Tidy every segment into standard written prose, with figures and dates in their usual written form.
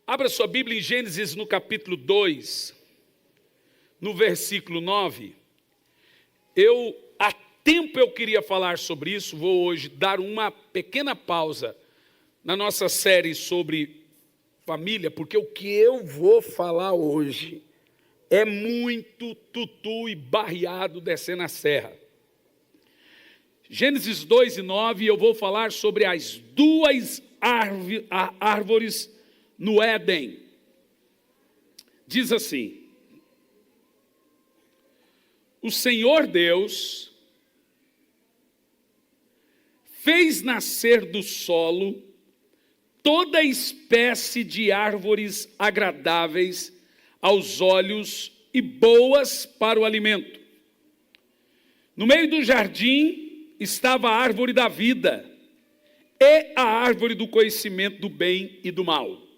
Abra sua Bíblia em Gênesis no capítulo 2, no versículo 9. Há tempo eu queria falar sobre isso, vou hoje dar uma pequena pausa na nossa série sobre família, porque o que eu vou falar hoje é muito tutu e barreado descendo a serra. Gênesis 2 e 9, eu vou falar sobre as duas árvores no Éden. Diz assim: o Senhor Deus fez nascer do solo toda espécie de árvores agradáveis aos olhos e boas para o alimento. No meio do jardim estava a árvore da vida e a árvore do conhecimento do bem e do mal.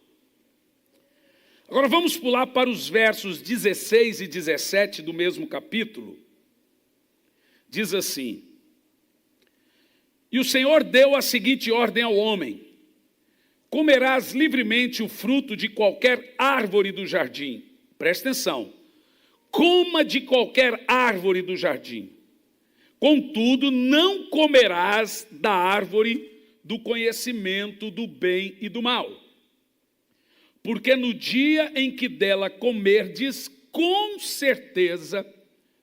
Agora vamos pular para os versos 16 e 17 do mesmo capítulo. Diz assim: e o Senhor deu a seguinte ordem ao homem: comerás livremente o fruto de qualquer árvore do jardim. Presta atenção. Coma de qualquer árvore do jardim. Contudo, não comerás da árvore do conhecimento do bem e do mal. Porque no dia em que dela comerdes, com certeza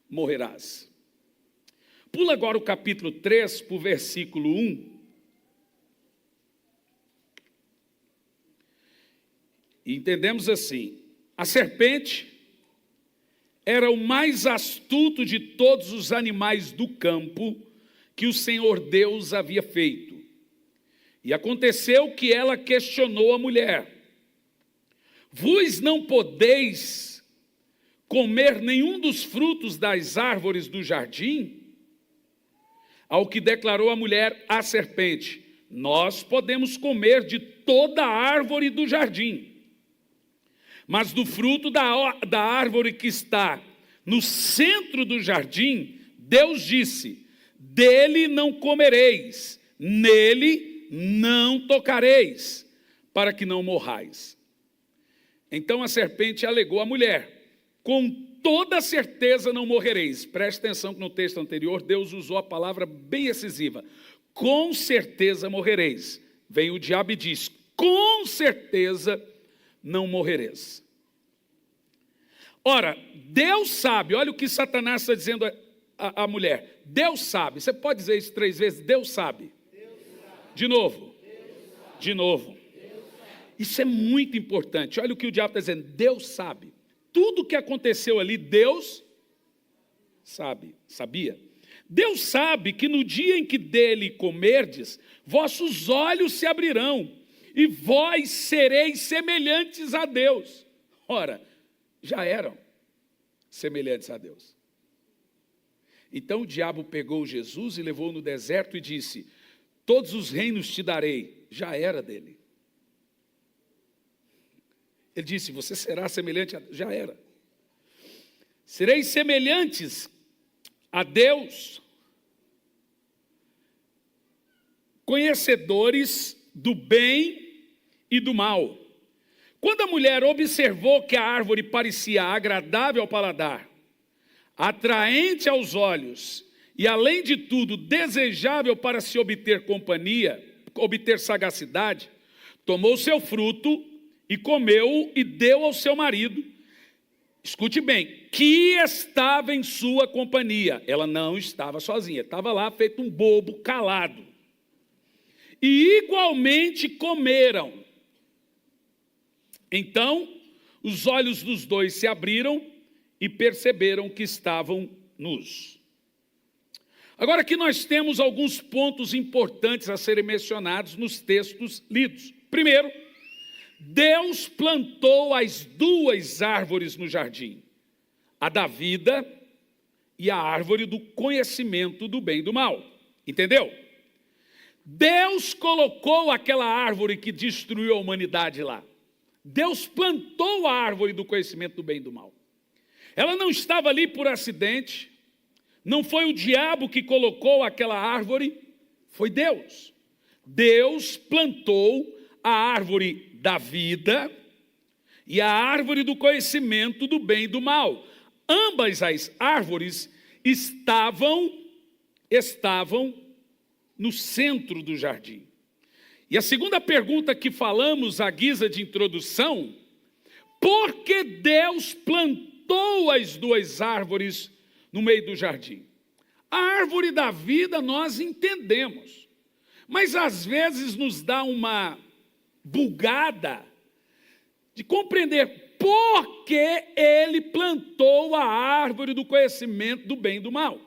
morrerás. Pula agora o capítulo 3, para o versículo 1. E entendemos assim: a serpente era o mais astuto de todos os animais do campo que o Senhor Deus havia feito. E aconteceu que ela questionou a mulher: vós não podeis comer nenhum dos frutos das árvores do jardim? Ao que declarou a mulher à serpente: nós podemos comer de toda a árvore do jardim, mas do fruto da árvore que está no centro do jardim, Deus disse: dele não comereis, nele não tocareis, para que não morrais. Então a serpente alegou à mulher: com toda certeza não morrereis. Preste atenção que no texto anterior Deus usou a palavra bem incisiva: com certeza morrereis. Vem o diabo e diz: com certeza não morrereis. Ora, Deus sabe, olha o que Satanás está dizendo à mulher: Deus sabe. Você pode dizer isso 3 vezes: Deus sabe. Deus sabe. De novo. Deus sabe. De novo. Deus sabe. Isso é muito importante. Olha o que o diabo está dizendo: Deus sabe. Tudo o que aconteceu ali, Deus sabe, sabia. Deus sabe que no dia em que dele comerdes, vossos olhos se abrirão, e vós sereis semelhantes a Deus. Ora, já eram semelhantes a Deus. Então o diabo pegou Jesus e levou no deserto e disse: todos os reinos te darei. Já era dele. Ele disse: você será semelhante a Deus. Já era. Sereis semelhantes a Deus, conhecedores do bem e do mal. Quando a mulher observou que a árvore parecia agradável ao paladar, atraente aos olhos e, além de tudo, desejável para se obter companhia, obter sagacidade, tomou seu fruto e comeu e deu ao seu marido, escute bem, que estava em sua companhia. Ela não estava sozinha, estava lá feito um bobo, calado. E igualmente comeram. Então, os olhos dos dois se abriram e perceberam que estavam nus. Agora aqui nós temos alguns pontos importantes a serem mencionados nos textos lidos. Primeiro, Deus plantou as duas árvores no jardim, a da vida e a árvore do conhecimento do bem e do mal. Entendeu? Deus colocou aquela árvore que destruiu a humanidade lá. Deus plantou a árvore do conhecimento do bem e do mal. Ela não estava ali por acidente, não foi o diabo que colocou aquela árvore, foi Deus. Deus plantou a árvore da vida e a árvore do conhecimento do bem e do mal. Ambas as árvores estavam no centro do jardim. E a segunda pergunta que falamos à guisa de introdução: por que Deus plantou as duas árvores no meio do jardim? A árvore da vida nós entendemos, mas às vezes nos dá uma bugada de compreender por que ele plantou a árvore do conhecimento do bem e do mal.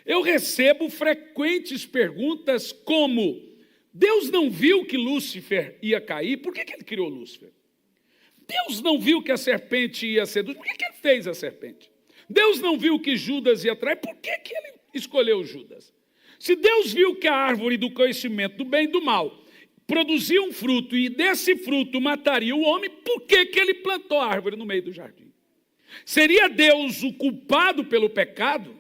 Eu recebo frequentes perguntas como: Deus não viu que Lúcifer ia cair? Por que ele criou Lúcifer? Deus não viu que a serpente ia seduzir? Por que ele fez a serpente? Deus não viu que Judas ia trair? Por que ele escolheu Judas? Se Deus viu que a árvore do conhecimento do bem e do mal produzia um fruto e desse fruto mataria o homem, por que ele plantou a árvore no meio do jardim? Seria Deus o culpado pelo pecado?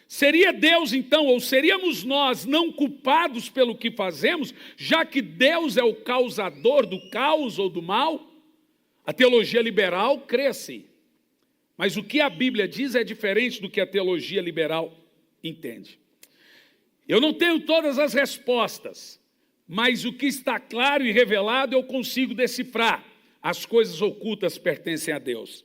Seria Deus então, ou seríamos nós não culpados pelo que fazemos, já que Deus é o causador do caos ou do mal? A teologia liberal crê assim. Mas o que a Bíblia diz é diferente do que a teologia liberal entende. Eu não tenho todas as respostas, mas o que está claro e revelado eu consigo decifrar. As coisas ocultas pertencem a Deus.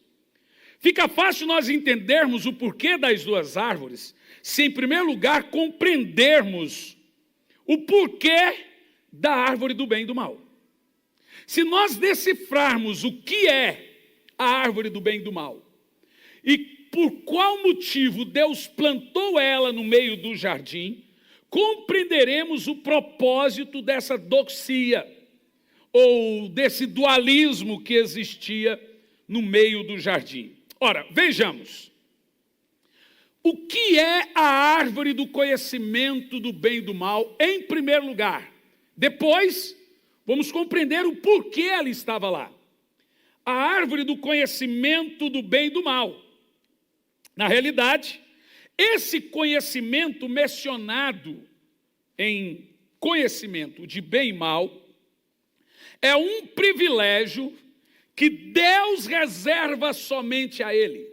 Fica fácil nós entendermos o porquê das duas árvores, se em primeiro lugar compreendermos o porquê da árvore do bem e do mal. Se nós decifrarmos o que é a árvore do bem e do mal, e por qual motivo Deus plantou ela no meio do jardim, compreenderemos o propósito dessa doxia, ou desse dualismo que existia no meio do jardim. Ora, vejamos. O que é a árvore do conhecimento do bem e do mal, em primeiro lugar? Depois, vamos compreender o porquê ela estava lá. A árvore do conhecimento do bem e do mal. Na realidade, esse conhecimento mencionado em conhecimento de bem e mal é um privilégio que Deus reserva somente a ele.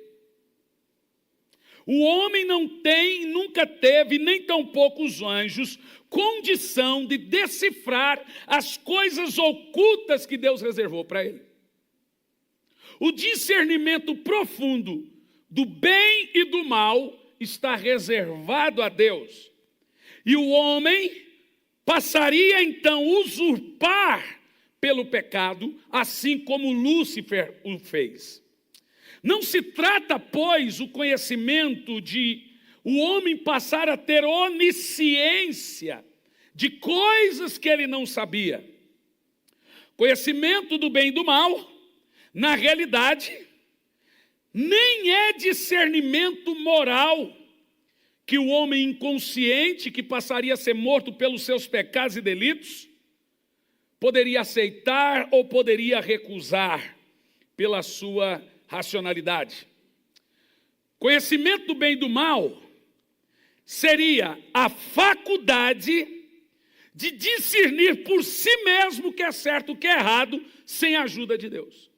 O homem não tem, nunca teve, nem tampouco os anjos, condição de decifrar as coisas ocultas que Deus reservou para ele. O discernimento profundo do bem e do mal está reservado a Deus. E o homem passaria então a usurpar pelo pecado, assim como Lúcifer o fez. Não se trata, pois, o conhecimento de o homem passar a ter onisciência de coisas que ele não sabia. Conhecimento do bem e do mal, na realidade, nem é discernimento moral que o homem inconsciente, que passaria a ser morto pelos seus pecados e delitos, poderia aceitar ou poderia recusar pela sua racionalidade. Conhecimento do bem e do mal seria a faculdade de discernir por si mesmo o que é certo e o que é errado, sem a ajuda de Deus.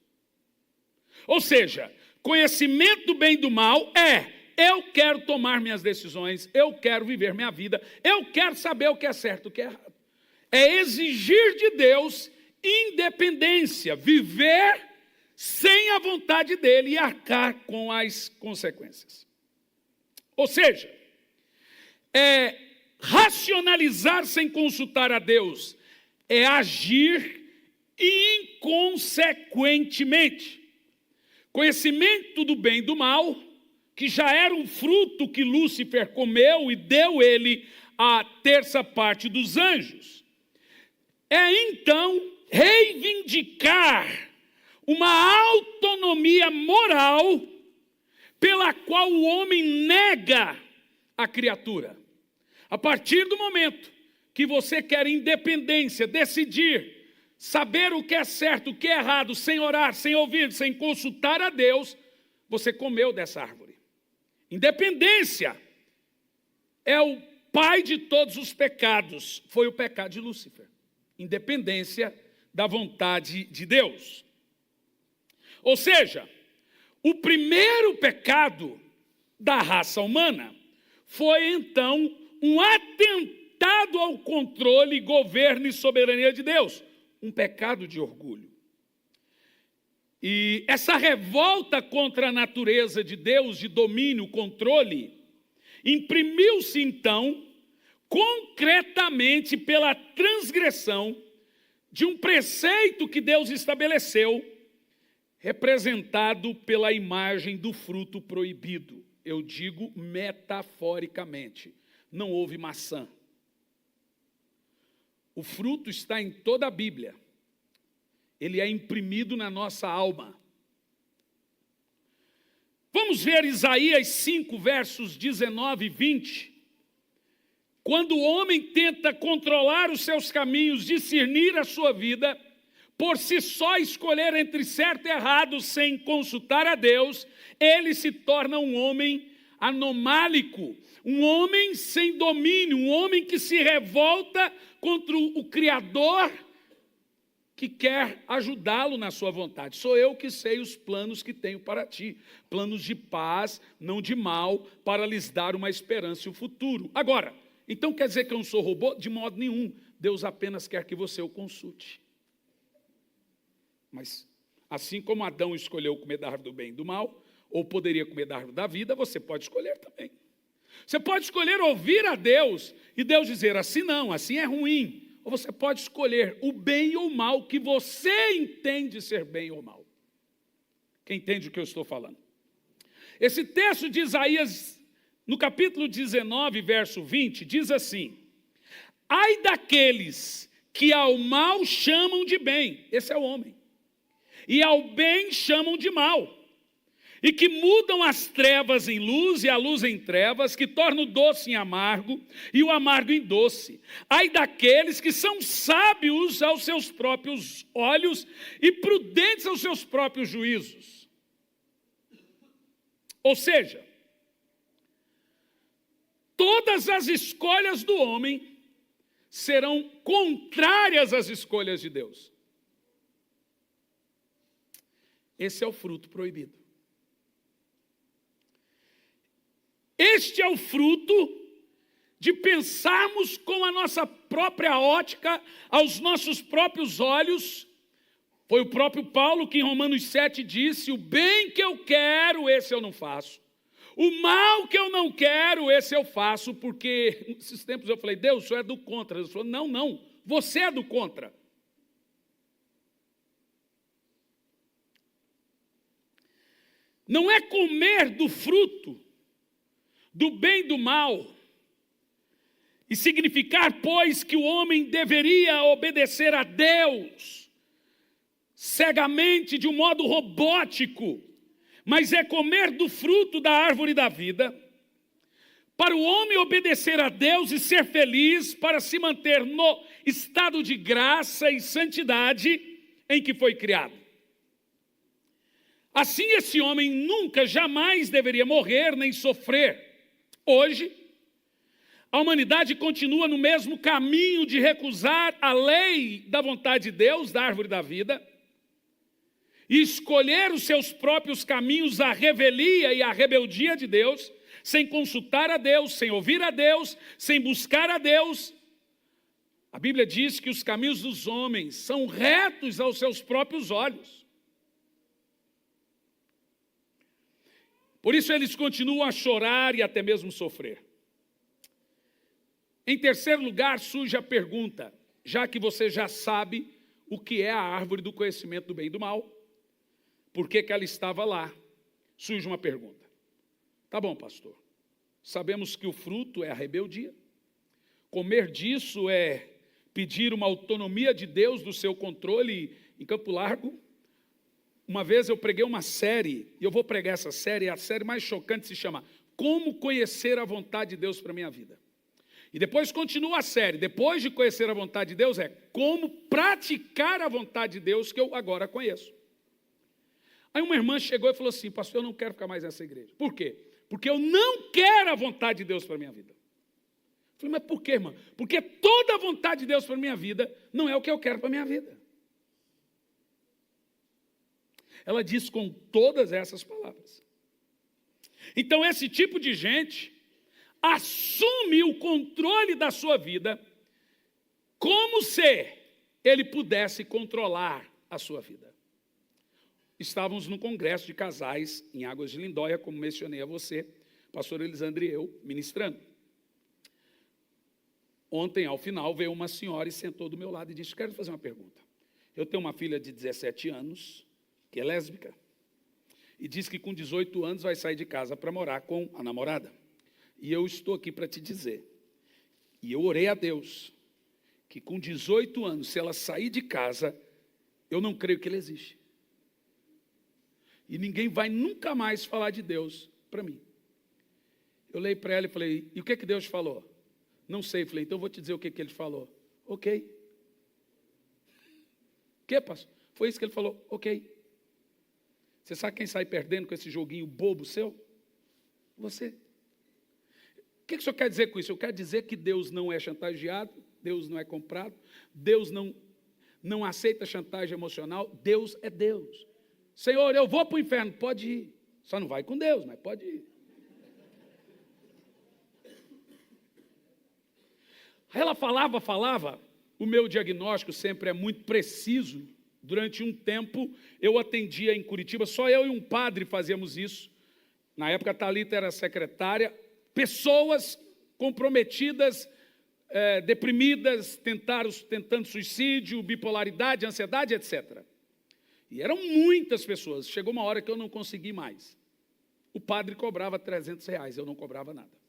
Ou seja, conhecimento do bem e do mal eu quero tomar minhas decisões, eu quero viver minha vida, eu quero saber o que é certo e o que é errado. É exigir de Deus independência, viver sem a vontade dele e arcar com as consequências. Ou seja, racionalizar sem consultar a Deus é agir inconsequentemente. Conhecimento do bem e do mal, que já era um fruto que Lúcifer comeu e deu ele a terça parte dos anjos, é então reivindicar uma autonomia moral pela qual o homem nega a criatura. A partir do momento que você quer independência, decidir, saber o que é certo, o que é errado, sem orar, sem ouvir, sem consultar a Deus, você comeu dessa árvore. Independência é o pai de todos os pecados, foi o pecado de Lúcifer. Independência da vontade de Deus. Ou seja, o primeiro pecado da raça humana foi, então, um atentado ao controle, governo e soberania de Deus. Um pecado de orgulho. E essa revolta contra a natureza de Deus, de domínio, controle, imprimiu-se, então, concretamente pela transgressão de um preceito que Deus estabeleceu, representado pela imagem do fruto proibido. Eu digo metaforicamente, não houve maçã. O fruto está em toda a Bíblia. Ele é imprimido na nossa alma. Vamos ver Isaías 5, versos 19 e 20. Quando o homem tenta controlar os seus caminhos, discernir a sua vida, por si só escolher entre certo e errado sem consultar a Deus, ele se torna um homem anomálico, um homem sem domínio, um homem que se revolta contra o Criador que quer ajudá-lo na sua vontade. Sou eu que sei os planos que tenho para ti, planos de paz, não de mal, para lhes dar uma esperança e um futuro. Agora, então quer dizer que eu não sou robô? De modo nenhum. Deus apenas quer que você o consulte. Mas, assim como Adão escolheu comer da árvore do bem e do mal, ou poderia comer da árvore da vida, você pode escolher também. Você pode escolher ouvir a Deus, e Deus dizer assim não, assim é ruim. Ou você pode escolher o bem ou o mal que você entende ser bem ou mal. Quem entende o que eu estou falando? Esse texto de Isaías, no capítulo 19, verso 20, diz assim: ai daqueles que ao mal chamam de bem, esse é o homem, e ao bem chamam de mal, e que mudam as trevas em luz e a luz em trevas, que tornam o doce em amargo e o amargo em doce. Ai daqueles que são sábios aos seus próprios olhos e prudentes aos seus próprios juízos. Ou seja, todas as escolhas do homem serão contrárias às escolhas de Deus. Esse é o fruto proibido. Este é o fruto de pensarmos com a nossa própria ótica, aos nossos próprios olhos. Foi o próprio Paulo que em Romanos 7 disse: o bem que eu quero, esse eu não faço. O mal que eu não quero, esse eu faço. Porque nesses tempos eu falei: Deus, o senhor é do contra. Deus falou: não, não, você é do contra. Não é comer do fruto do bem e do mal, e significar, pois, que o homem deveria obedecer a Deus cegamente, de um modo robótico, mas é comer do fruto da árvore da vida, para o homem obedecer a Deus e ser feliz, para se manter no estado de graça e santidade em que foi criado. Assim, esse homem nunca, jamais deveria morrer nem sofrer. Hoje, a humanidade continua no mesmo caminho de recusar a lei da vontade de Deus, da árvore da vida, e escolher os seus próprios caminhos, a revelia e a rebeldia de Deus, sem consultar a Deus, sem ouvir a Deus, sem buscar a Deus. A Bíblia diz que os caminhos dos homens são retos aos seus próprios olhos. Por isso eles continuam a chorar e até mesmo sofrer. Em terceiro lugar, surge a pergunta, já que você já sabe o que é a árvore do conhecimento do bem e do mal, por que ela estava lá? Surge uma pergunta. Tá bom, pastor, sabemos que o fruto é a rebeldia. Comer disso é pedir uma autonomia de Deus do seu controle em Campo Largo. Uma vez eu preguei uma série, e eu vou pregar essa série, a série mais chocante se chama Como Conhecer a Vontade de Deus para a Minha Vida. E depois continua a série, depois de conhecer a vontade de Deus, é como praticar a vontade de Deus que eu agora conheço. Aí uma irmã chegou e falou assim: pastor, eu não quero ficar mais nessa igreja. Por quê? Porque eu não quero a vontade de Deus para a minha vida. Eu falei: mas por quê, irmã? Porque toda a vontade de Deus para a minha vida não é o que eu quero para a minha vida. Ela diz com todas essas palavras. Então, esse tipo de gente assume o controle da sua vida como se ele pudesse controlar a sua vida. Estávamos num congresso de casais em Águas de Lindóia, como mencionei a você, pastor Elisandro e eu, ministrando. Ontem, ao final, veio uma senhora e sentou do meu lado e disse: quero fazer uma pergunta. Eu tenho uma filha de 17 anos, que é lésbica, e diz que com 18 anos vai sair de casa para morar com a namorada. E eu estou aqui para te dizer, e eu orei a Deus, que com 18 anos, se ela sair de casa, eu não creio que ele existe. E ninguém vai nunca mais falar de Deus para mim. Eu olhei para ela e falei: e o que Deus falou? Não sei. Falei: então eu vou te dizer o que ele falou. Ok. O que, pastor? Foi isso que ele falou. Ok. Você sabe quem sai perdendo com esse joguinho bobo seu? Você. O que o senhor quer dizer com isso? Eu quero dizer que Deus não é chantageado, Deus não é comprado, Deus não aceita chantagem emocional, Deus é Deus. Senhor, eu vou para o inferno, pode ir. Só não vai com Deus, mas pode ir. Ela falava, o meu diagnóstico sempre é muito preciso. Durante um tempo, eu atendia em Curitiba, só eu e um padre fazíamos isso. Na época, a Thalita era secretária. Pessoas comprometidas, deprimidas, tentando suicídio, bipolaridade, ansiedade, etc. E eram muitas pessoas. Chegou uma hora que eu não consegui mais. O padre cobrava R$300, eu não cobrava nada.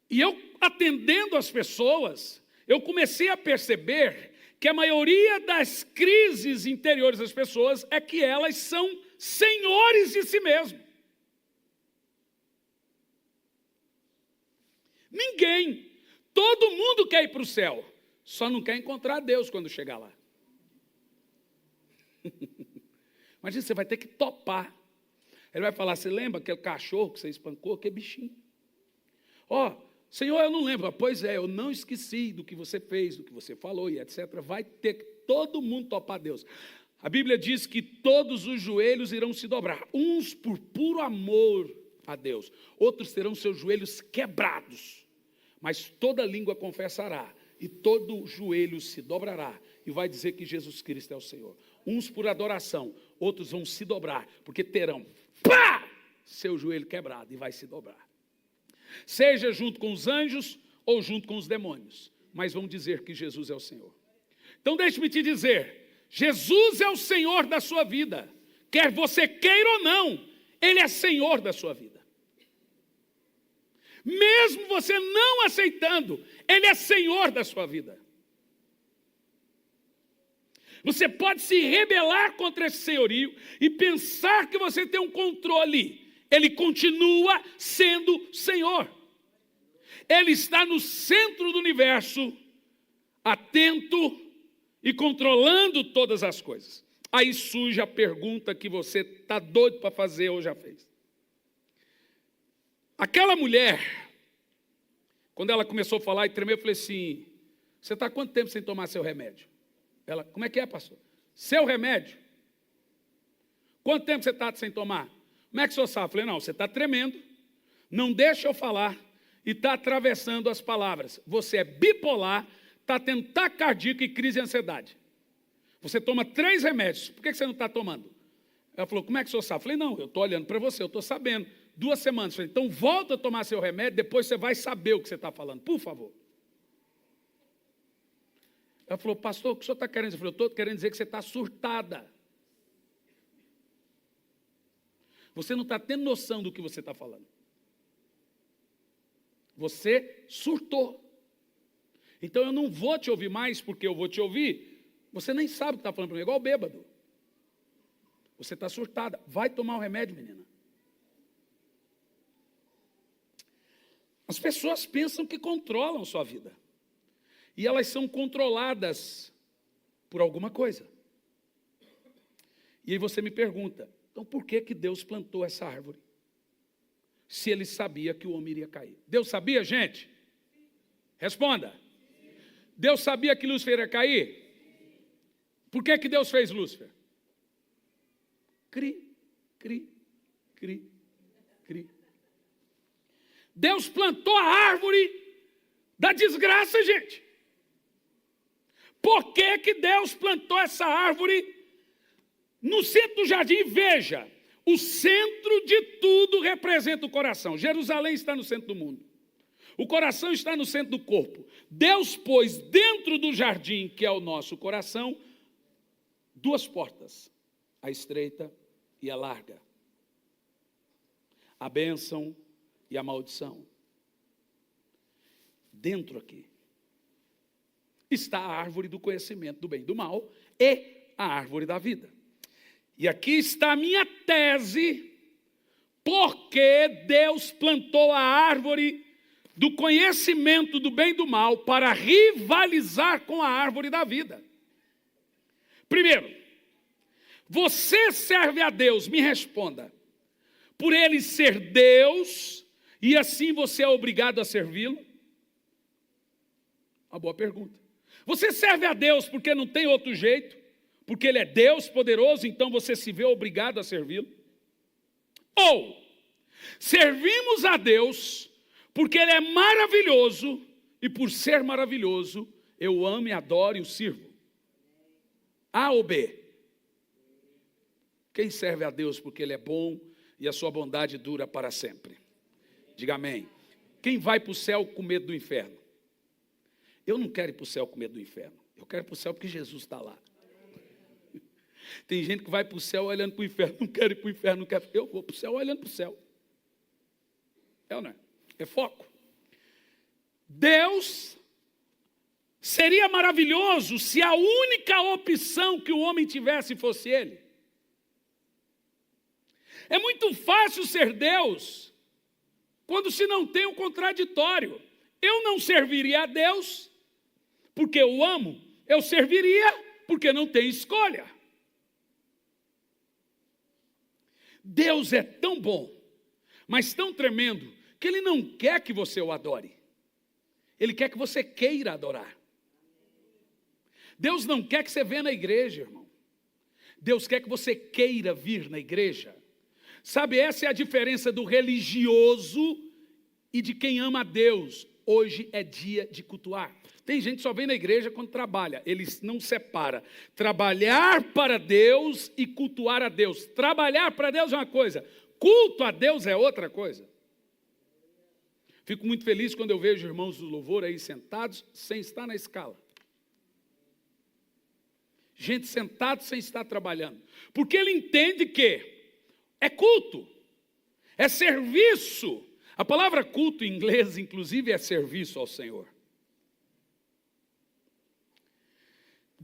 E eu, atendendo as pessoas, eu comecei a perceber que a maioria das crises interiores das pessoas é que elas são senhores de si mesmos. Ninguém, todo mundo quer ir para o céu, só não quer encontrar Deus quando chegar lá. Imagina, você vai ter que topar. Ele vai falar: você lembra aquele cachorro que você espancou? Que bichinho. Senhor, eu não lembro. Pois é, eu não esqueci do que você fez, do que você falou e etc. Vai ter que todo mundo topar Deus. A Bíblia diz que todos os joelhos irão se dobrar, uns por puro amor a Deus, outros terão seus joelhos quebrados, mas toda língua confessará e todo joelho se dobrará e vai dizer que Jesus Cristo é o Senhor. Uns por adoração, outros vão se dobrar, porque terão seu joelho quebrado e vai se dobrar. Seja junto com os anjos ou junto com os demônios, mas vão dizer que Jesus é o Senhor. Então deixe-me te dizer, Jesus é o Senhor da sua vida, quer você queira ou não, Ele é Senhor da sua vida. Mesmo você não aceitando, Ele é Senhor da sua vida. Você pode se rebelar contra esse senhorio e pensar que você tem um controle. Ele continua sendo Senhor. Ele está no centro do universo, atento e controlando todas as coisas. Aí surge a pergunta que você está doido para fazer ou já fez. Aquela mulher, quando ela começou a falar e tremer, eu falei assim: você está há quanto tempo sem tomar seu remédio? Ela: como é que é, pastor? Seu remédio? Quanto tempo você está sem tomar? Como é que o senhor sabe? Eu falei: não, você está tremendo, não deixa eu falar e está atravessando as palavras. Você é bipolar, está tendo taquicardia e crise de ansiedade. Você toma 3 remédios, por que você não está tomando? Ela falou: como é que o senhor sabe? Eu falei: não, eu estou olhando para você, eu estou sabendo. 2 semanas. Eu falei: então volta a tomar seu remédio, depois você vai saber o que você está falando, por favor. Ela falou: pastor, o que o senhor está querendo dizer? Eu falei: eu estou querendo dizer que você está surtada. Você não está tendo noção do que você está falando. Você surtou. Então eu não vou te ouvir mais, porque eu vou te ouvir. Você nem sabe o que está falando para mim, igual bêbado. Você está surtada. Vai tomar o remédio, menina. As pessoas pensam que controlam sua vida. E elas são controladas por alguma coisa. E aí você me pergunta: então por que Deus plantou essa árvore? Se Ele sabia que o homem iria cair. Deus sabia, gente? Responda. Deus sabia que Lúcifer ia cair? Por que Deus fez Lúcifer? Cri, cri, cri, cri. Deus plantou a árvore da desgraça, gente. Por que Deus plantou essa árvore no centro do jardim? Veja, o centro de tudo representa o coração. Jerusalém está no centro do mundo. O coração está no centro do corpo. Deus pôs dentro do jardim, que é o nosso coração, duas portas, a estreita e a larga. A bênção e a maldição. Dentro aqui está a árvore do conhecimento do bem e do mal e a árvore da vida. E aqui está a minha tese, porque Deus plantou a árvore do conhecimento do bem e do mal para rivalizar com a árvore da vida. Primeiro, você serve a Deus, me responda, por Ele ser Deus e assim você é obrigado a servi-lo? Uma boa pergunta. Você serve a Deus porque não tem outro jeito? Porque Ele é Deus poderoso, então você se vê obrigado a servi-lo? Ou, servimos a Deus porque Ele é maravilhoso, e por ser maravilhoso, eu amo e adoro e o sirvo? A ou B? Quem serve a Deus porque Ele é bom e a sua bondade dura para sempre? Diga amém. Quem vai para o céu com medo do inferno? Eu não quero ir para o céu com medo do inferno. Eu quero ir para o céu porque Jesus está lá. Tem gente que vai para o céu olhando para o inferno. Não quero ir para o inferno, não quero. Eu vou para o céu olhando para o céu. É ou não é? É foco. Deus seria maravilhoso se a única opção que o homem tivesse fosse Ele. É muito fácil ser Deus quando se não tem um contraditório. Eu não serviria a Deus porque eu amo, eu serviria porque não tem escolha. Deus é tão bom, mas tão tremendo, que Ele não quer que você o adore. Ele quer que você queira adorar. Deus não quer que você venha na igreja, irmão. Deus quer que você queira vir na igreja. Sabe, essa é a diferença do religioso e de quem ama a Deus. Hoje é dia de cultuar. Tem gente que só vem na igreja quando trabalha. Ele não separa. Trabalhar para Deus e cultuar a Deus. Trabalhar para Deus é uma coisa. Culto a Deus é outra coisa. Fico muito feliz quando eu vejo irmãos do louvor aí sentados sem estar na escala. Gente sentada sem estar trabalhando. Porque ele entende que é culto, é serviço. A palavra culto em inglês, inclusive, é serviço ao Senhor.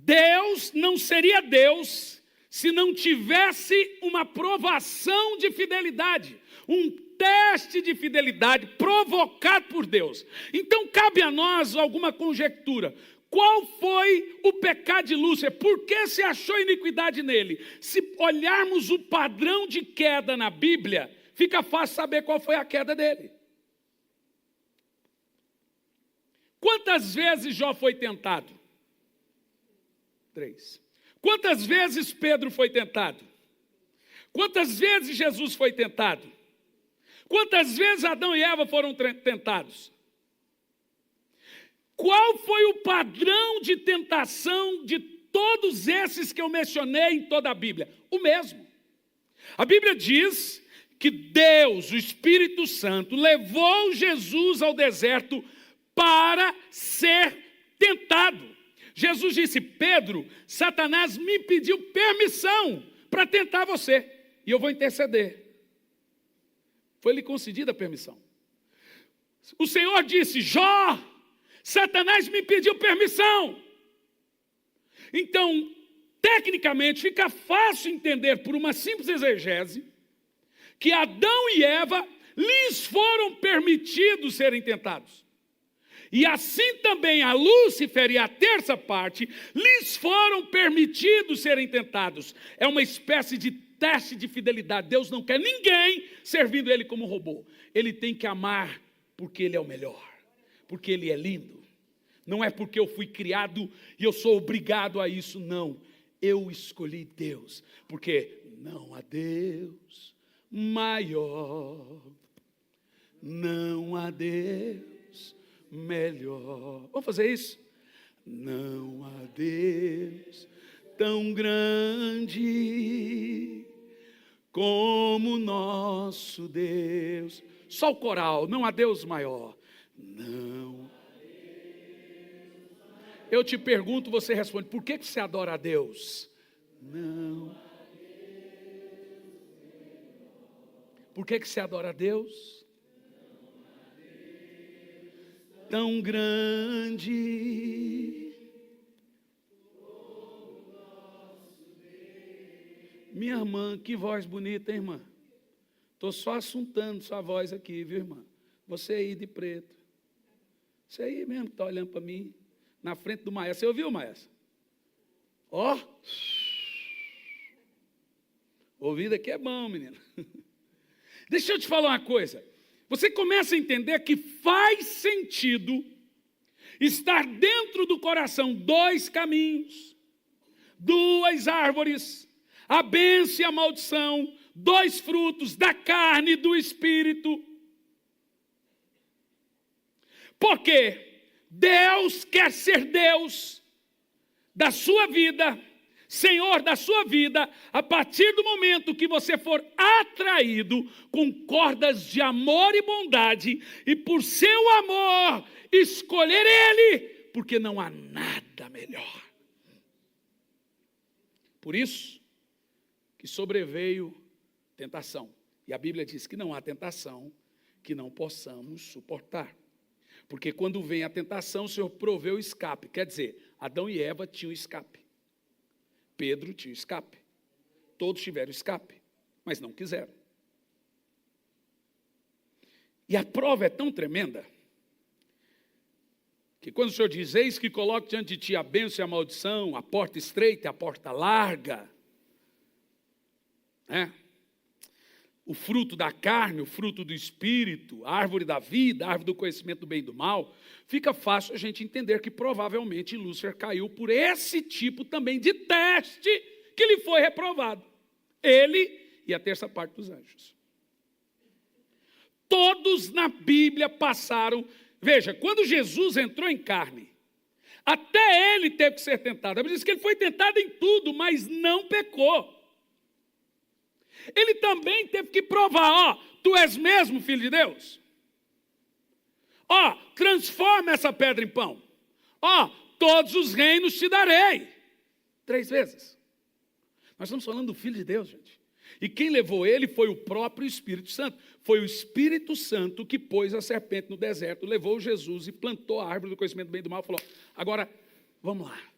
Deus não seria Deus se não tivesse uma provação de fidelidade, um teste de fidelidade provocado por Deus. Então cabe a nós alguma conjectura. Qual foi o pecado de Lúcifer? Por que se achou iniquidade nele? Se olharmos o padrão de queda na Bíblia, fica fácil saber qual foi a queda dele. Quantas vezes Jó foi tentado? 3. Quantas vezes Pedro foi tentado? Quantas vezes Jesus foi tentado? Quantas vezes Adão e Eva foram tentados? Qual foi o padrão de tentação de todos esses que eu mencionei em toda a Bíblia? O mesmo. A Bíblia diz que Deus, o Espírito Santo, levou Jesus ao deserto para ser tentado. Jesus disse: Pedro, Satanás me pediu permissão para tentar você, e eu vou interceder. Foi-lhe concedida a permissão. O Senhor disse: Jó, Satanás me pediu permissão. Então, tecnicamente, fica fácil entender por uma simples exegese que Adão e Eva lhes foram permitidos serem tentados. E assim também a Lúcifer e a terça parte lhes foram permitidos serem tentados. É uma espécie de teste de fidelidade. Deus não quer ninguém servindo Ele como robô. Ele tem que amar porque Ele é o melhor, porque Ele é lindo. Não é porque eu fui criado e eu sou obrigado a isso, não. Eu escolhi Deus, porque não há Deus maior, não há Deus melhor. Vamos fazer isso? Não há Deus tão grande como nosso Deus. Só o coral, não há Deus maior. Não. Eu te pergunto, você responde, por que você adora a Deus? Não. Por que você adora a Deus? Tão grande. Minha irmã, que voz bonita, hein, irmã? Estou só assuntando sua voz aqui, viu, irmã? Você aí de preto. Você aí mesmo que está olhando para mim, na frente do maestro. Você ouviu, maestro? Ó. Ouvido aqui é bom, menino. Deixa eu te falar uma coisa. Você começa a entender que faz sentido estar dentro do coração dois caminhos, duas árvores, a bênção e a maldição, dois frutos da carne e do espírito. Porque Deus quer ser Deus da sua vida, Senhor da sua vida, a partir do momento que você for atraído com cordas de amor e bondade, e por seu amor escolher Ele, porque não há nada melhor. Por isso que sobreveio tentação. E a Bíblia diz que não há tentação que não possamos suportar. Porque quando vem a tentação, o Senhor proveu o escape. Quer dizer, Adão e Eva tinham escape. Pedro tinha escape. Todos tiveram escape, mas não quiseram. E a prova é tão tremenda, que quando o Senhor diz, eis que coloque diante de ti a bênção e a maldição, a porta estreita e a porta larga, o fruto da carne, o fruto do espírito, a árvore da vida, a árvore do conhecimento do bem e do mal, fica fácil a gente entender que provavelmente Lúcifer caiu por esse tipo também de teste que lhe foi reprovado. Ele e a terça parte dos anjos. Todos na Bíblia passaram. Veja, quando Jesus entrou em carne, até ele teve que ser tentado. A Bíblia diz que ele foi tentado em tudo, mas não pecou. Ele também teve que provar, tu és mesmo filho de Deus? Transforma essa pedra em pão. Todos os reinos te darei. 3 vezes. Nós estamos falando do Filho de Deus, gente. E quem levou ele foi o próprio Espírito Santo. Foi o Espírito Santo que pôs a serpente no deserto, levou Jesus e plantou a árvore do conhecimento do bem e do mal. Falou, agora, vamos lá.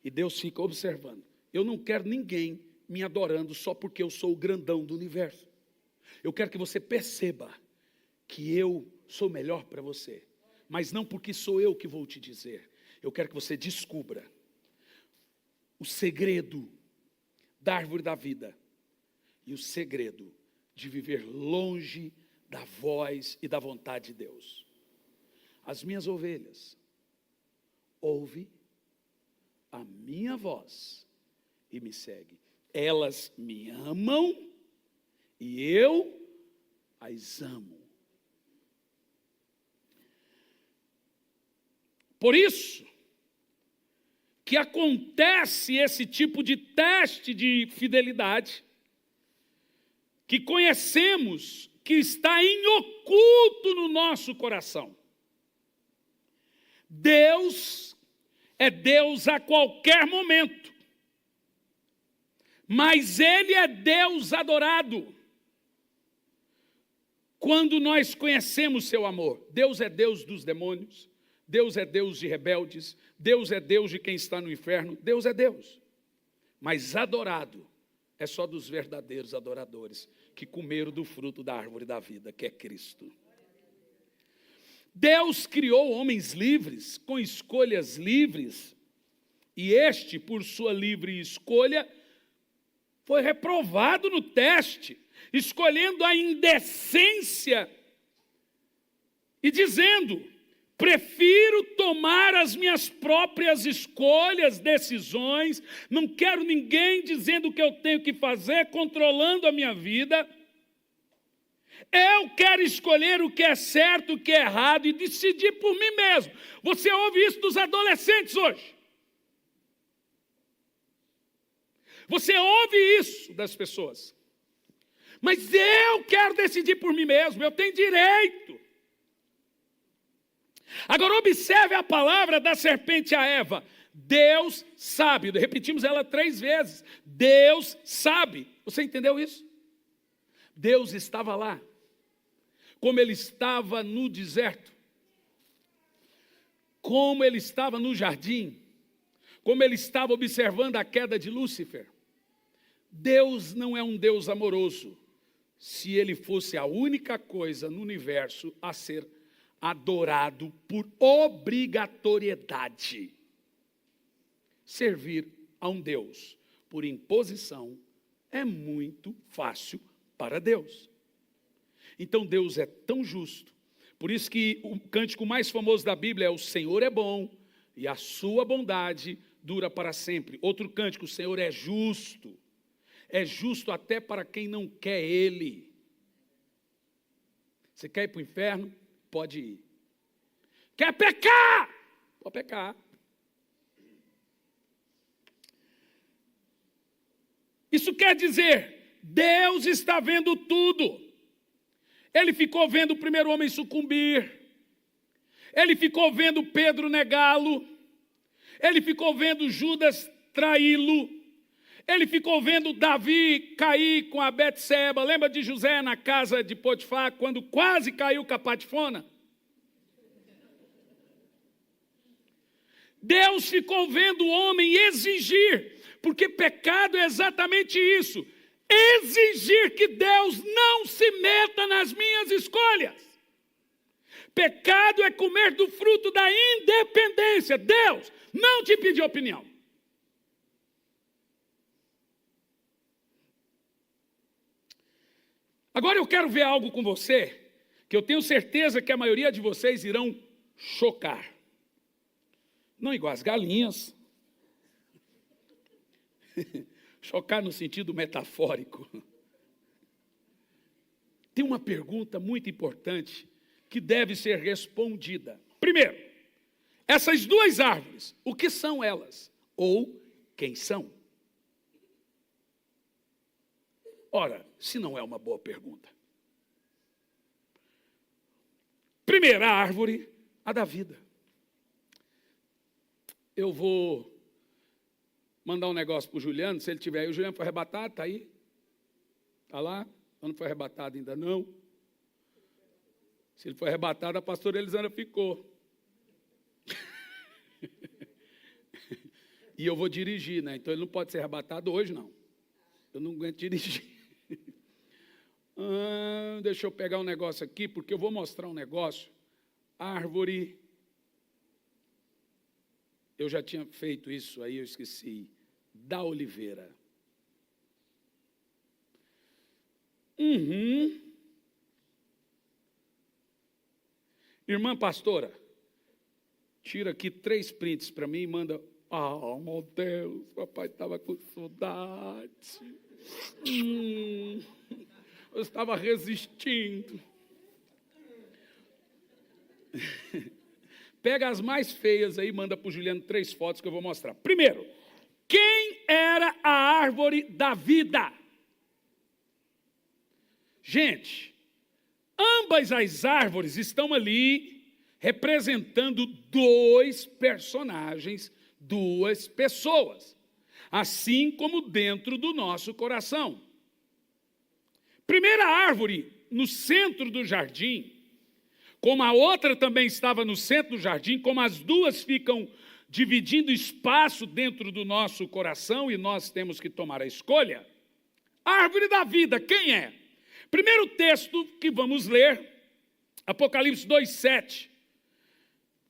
E Deus fica observando. Eu não quero ninguém me adorando só porque eu sou o grandão do universo. Eu quero que você perceba que eu sou melhor para você, mas não porque sou eu que vou te dizer. Eu quero que você descubra o segredo da árvore da vida e o segredo de viver longe da voz e da vontade de Deus. As minhas ovelhas ouvem a minha voz e me seguem. Elas me amam e eu as amo. Por isso que acontece esse tipo de teste de fidelidade, que conhecemos que está em oculto no nosso coração. Deus é Deus a qualquer momento. Mas Ele é Deus adorado quando nós conhecemos seu amor. Deus é Deus dos demônios, Deus é Deus de rebeldes, Deus é Deus de quem está no inferno, Deus é Deus. Mas adorado é só dos verdadeiros adoradores, que comeram do fruto da árvore da vida, que é Cristo. Deus criou homens livres, com escolhas livres, e este, por sua livre escolha, foi reprovado no teste, escolhendo a indecência e dizendo, Prefiro tomar as minhas próprias escolhas, decisões. Não quero ninguém dizendo o que eu tenho que fazer, controlando a minha vida. Eu quero escolher o que é certo, o que é errado e decidir por mim mesmo. Você ouve isso dos adolescentes hoje. Você ouve isso das pessoas. Mas eu quero decidir por mim mesmo, eu tenho direito. Agora observe a palavra da serpente a Eva. Deus sabe. Repetimos ela 3 vezes. Deus sabe. Você entendeu isso? Deus estava lá. Como ele estava no deserto. Como ele estava no jardim. Como ele estava observando a queda de Lúcifer. Deus não é um Deus amoroso. Se ele fosse a única coisa no universo a ser adorado por obrigatoriedade. Servir a um Deus por imposição é muito fácil para Deus. Então Deus é tão justo. Por isso que o cântico mais famoso da Bíblia é: o Senhor é bom e a sua bondade dura para sempre. Outro cântico: o Senhor é justo. É justo até para quem não quer Ele. Você quer ir para o inferno? Pode ir. Quer pecar? Pode pecar. Isso quer dizer, Deus está vendo tudo. Ele ficou vendo o primeiro homem sucumbir. Ele ficou vendo Pedro negá-lo. Ele ficou vendo Judas traí-lo. Ele ficou vendo Davi cair com a Betseba. Lembra de José na casa de Potifar, quando quase caiu com a Patifona? Deus ficou vendo o homem exigir, porque pecado é exatamente isso. Exigir que Deus não se meta nas minhas escolhas. Pecado é comer do fruto da independência. Deus não te pediu opinião. Agora eu quero ver algo com você, que eu tenho certeza que a maioria de vocês irão chocar. Não igual as galinhas. Chocar no sentido metafórico. Tem uma pergunta muito importante que deve ser respondida. Primeiro, essas 2 árvores, o que são elas? Ou quem são? Ora, se não é uma boa pergunta. Primeira árvore, a da vida. Eu vou mandar um negócio para o Juliano, se ele tiver aí. O Juliano foi arrebatado, está aí? Está lá? Não foi arrebatado ainda não? Se ele foi arrebatado, a pastora Elisandra ficou. E eu vou dirigir, né? Então ele não pode ser arrebatado hoje, não. Eu não aguento dirigir. Deixa eu pegar um negócio aqui, porque eu vou mostrar um negócio. Árvore. Eu já tinha feito isso aí, eu esqueci. Da oliveira. Irmã pastora, tira aqui 3 prints para mim e manda. Ah, meu Deus, papai estava com saudade. Eu estava resistindo. Pega as mais feias aí e manda para o Juliano 3 fotos que eu vou mostrar. Primeiro, quem era a árvore da vida? Gente, ambas as árvores estão ali representando 2 personagens, 2 pessoas, assim como dentro do nosso coração. Primeira árvore no centro do jardim, como a outra também estava no centro do jardim, como as 2 ficam dividindo espaço dentro do nosso coração e nós temos que tomar a escolha. A árvore da vida, quem é? Primeiro texto que vamos ler, Apocalipse 2:7.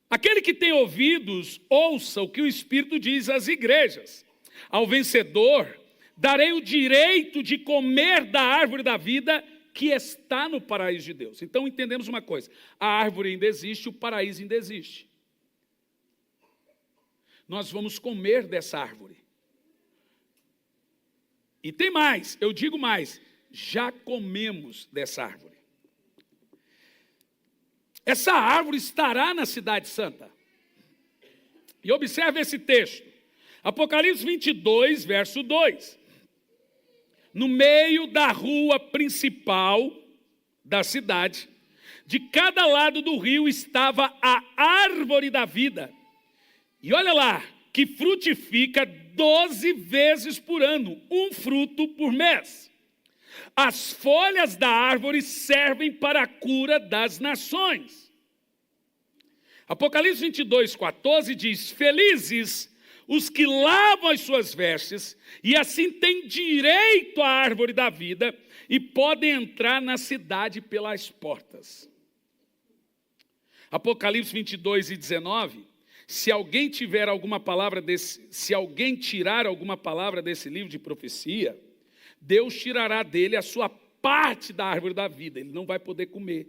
Aquele que tem ouvidos, ouça o que o Espírito diz às igrejas. Ao vencedor, darei o direito de comer da árvore da vida que está no paraíso de Deus. Então entendemos uma coisa: a árvore ainda existe, o paraíso ainda existe. Nós vamos comer dessa árvore. E tem mais, eu digo mais, já comemos dessa árvore. Essa árvore estará na cidade santa. E observe esse texto. Apocalipse 22, verso 2. No meio da rua principal da cidade, de cada lado do rio estava a árvore da vida. E olha lá, que frutifica 12 vezes por ano, um fruto por mês. As folhas da árvore servem para a cura das nações. Apocalipse 22, 14 diz: felizes os que lavam as suas vestes, e assim têm direito à árvore da vida, e podem entrar na cidade pelas portas. Apocalipse 22 e 19, se alguém tirar alguma palavra desse livro de profecia, Deus tirará dele a sua parte da árvore da vida, ele não vai poder comer,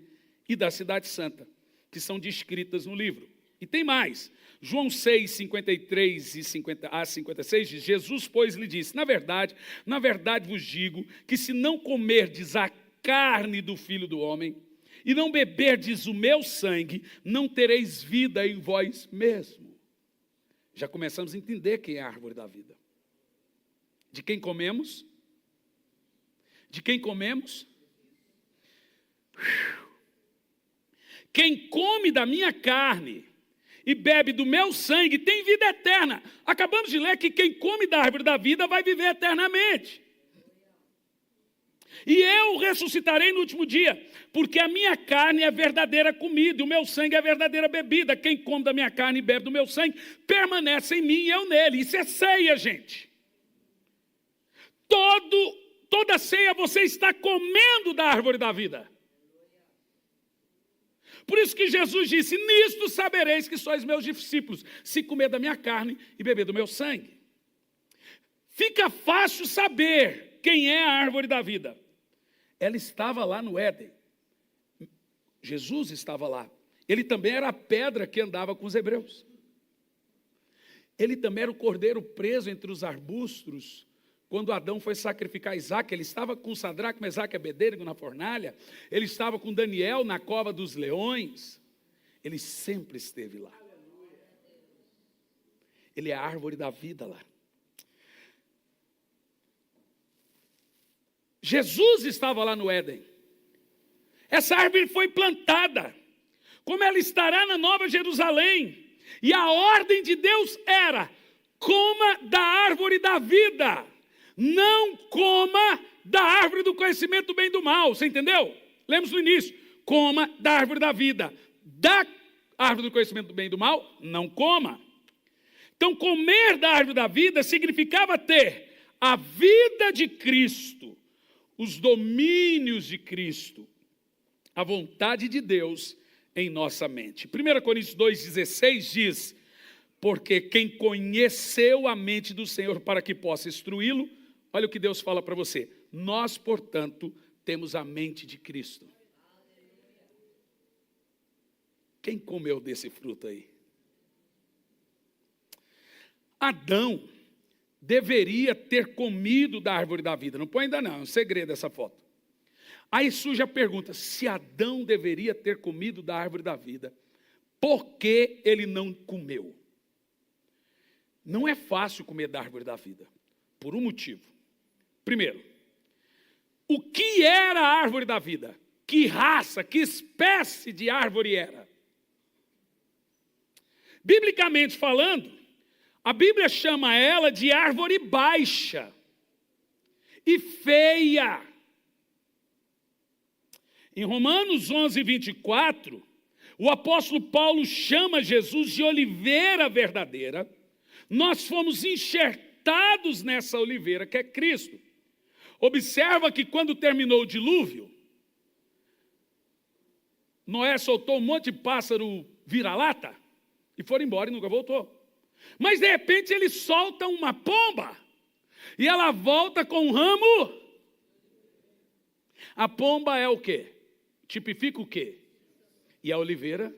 e da cidade santa, que são descritas no livro. E tem mais, João 6, 53 a 56 diz: Jesus, pois, lhe disse: na verdade vos digo, que se não comerdes a carne do Filho do Homem, e não beberdes o meu sangue, não tereis vida em vós mesmo. Já começamos a entender quem é a árvore da vida. De quem comemos? De quem comemos? Quem come da minha carne e bebe do meu sangue tem vida eterna. Acabamos de ler que quem come da árvore da vida vai viver eternamente. E eu ressuscitarei no último dia, porque a minha carne é verdadeira comida, e o meu sangue é verdadeira bebida. Quem come da minha carne e bebe do meu sangue, permanece em mim e eu nele. Isso é ceia, gente. Toda ceia você está comendo da árvore da vida. Por isso que Jesus disse: nisto sabereis que sois meus discípulos, se comer da minha carne e beber do meu sangue. Fica fácil saber quem é a árvore da vida. Ela estava lá no Éden. Jesus estava lá. Ele também era a pedra que andava com os hebreus. Ele também era o cordeiro preso entre os arbustos. Quando Adão foi sacrificar Isaac, ele estava com Sadraque, Mesaque e Abednego na fornalha. Ele estava com Daniel na cova dos leões. Ele sempre esteve lá. Ele é a árvore da vida lá. Jesus estava lá no Éden. Essa árvore foi plantada. Como ela estará na Nova Jerusalém. E a ordem de Deus era: coma da árvore da vida. Não coma da árvore do conhecimento do bem e do mal. Você entendeu? Lemos no início. Coma da árvore da vida. Da árvore do conhecimento do bem e do mal, não coma. Então, comer da árvore da vida significava ter a vida de Cristo, os domínios de Cristo, a vontade de Deus em nossa mente. 1 Coríntios 2,16 diz: porque quem conheceu a mente do Senhor para que possa instruí-lo, olha o que Deus fala para você: nós, portanto, temos a mente de Cristo. Quem comeu desse fruto aí? Adão deveria ter comido da árvore da vida. Não põe ainda não, é um segredo essa foto. Aí surge a pergunta: se Adão deveria ter comido da árvore da vida, por que ele não comeu? Não é fácil comer da árvore da vida, por um motivo. Primeiro, o que era a árvore da vida? Que raça, que espécie de árvore era? Biblicamente falando, a Bíblia chama ela de árvore baixa e feia. Em Romanos 11, 24, o apóstolo Paulo chama Jesus de oliveira verdadeira. Nós fomos enxertados nessa oliveira que é Cristo. Observa que quando terminou o dilúvio, Noé soltou um monte de pássaro vira-lata e foram embora e nunca voltou. Mas de repente ele solta uma pomba e ela volta com um ramo. A pomba é o quê? Tipifica o quê? E a oliveira?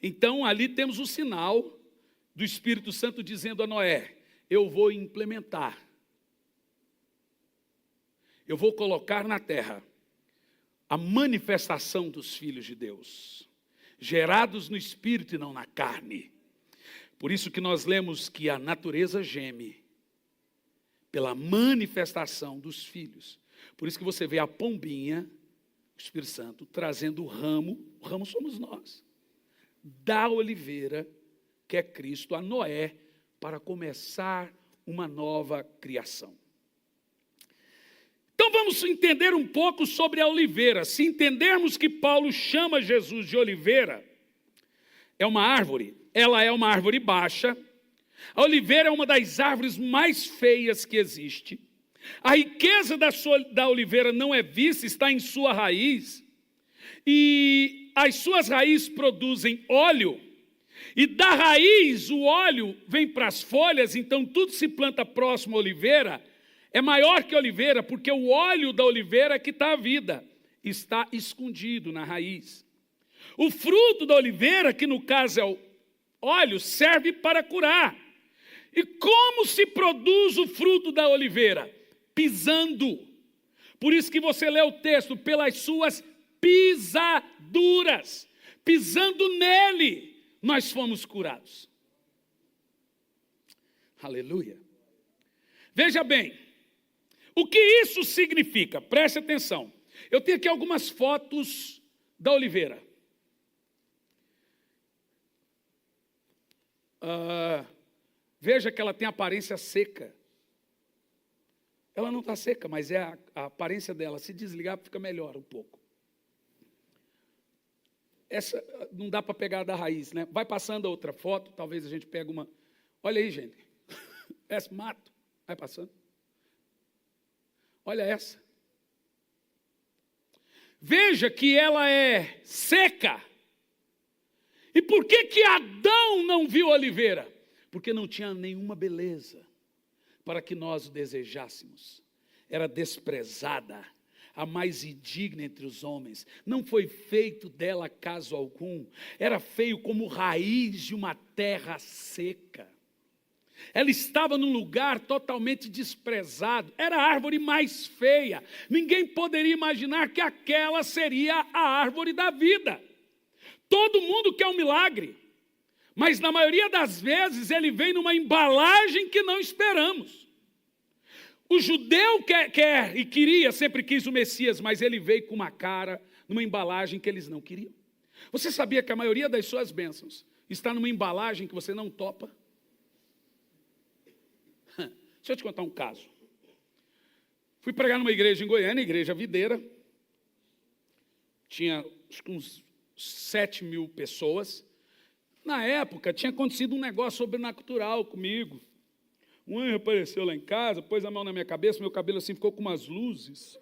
Então, ali temos o sinal do Espírito Santo dizendo a Noé: eu vou implementar, eu vou colocar na terra a manifestação dos filhos de Deus, gerados no Espírito e não na carne. Por isso que nós lemos que a natureza geme pela manifestação dos filhos. Por isso que você vê a pombinha, o Espírito Santo, trazendo o ramo somos nós, da oliveira, que é Cristo, a Noé, para começar uma nova criação. Então vamos entender um pouco sobre a oliveira. Se entendermos que Paulo chama Jesus de oliveira, é uma árvore, ela é uma árvore baixa. A oliveira é uma das árvores mais feias que existe. A riqueza da oliveira não é vista, está em sua raiz. E as suas raízes produzem óleo. E da raiz o óleo vem para as folhas, então tudo se planta próximo à oliveira. É maior que a oliveira, porque o óleo da oliveira é que está a vida. Está escondido na raiz. O fruto da oliveira, que no caso é o óleo, serve para curar. E como se produz o fruto da oliveira? Pisando. Por isso que você lê o texto, pelas suas pisaduras. Pisando nele, nós fomos curados. Aleluia. Veja bem, o que isso significa? Preste atenção. Eu tenho aqui algumas fotos da oliveira. Veja que ela tem aparência seca. Ela não está seca, mas é a aparência dela. Se desligar, fica melhor um pouco. Essa não dá para pegar da raiz, né? Vai passando a outra foto, talvez a gente pegue uma. Olha aí, gente. Essa mato. Vai passando. Olha essa. Veja que ela é seca. E por que Adão não viu a oliveira? Porque não tinha nenhuma beleza para que nós o desejássemos. Era desprezada, a mais indigna entre os homens. Não foi feito dela caso algum. Era feio como raiz de uma terra seca. Ela estava num lugar totalmente desprezado. Era a árvore mais feia. Ninguém poderia imaginar que aquela seria a árvore da vida. Todo mundo quer um milagre, mas na maioria das vezes ele vem numa embalagem que não esperamos. O judeu quer e queria, sempre quis o Messias, mas ele veio com uma cara, numa embalagem que eles não queriam. Você sabia que a maioria das suas bênçãos está numa embalagem que você não topa? Deixa eu te contar um caso. Fui pregar numa igreja em Goiânia, igreja videira. Tinha acho que uns 7.000 pessoas. Na época, tinha acontecido um negócio sobrenatural comigo. Um anjo apareceu lá em casa, pôs a mão na minha cabeça, meu cabelo assim ficou com umas luzes.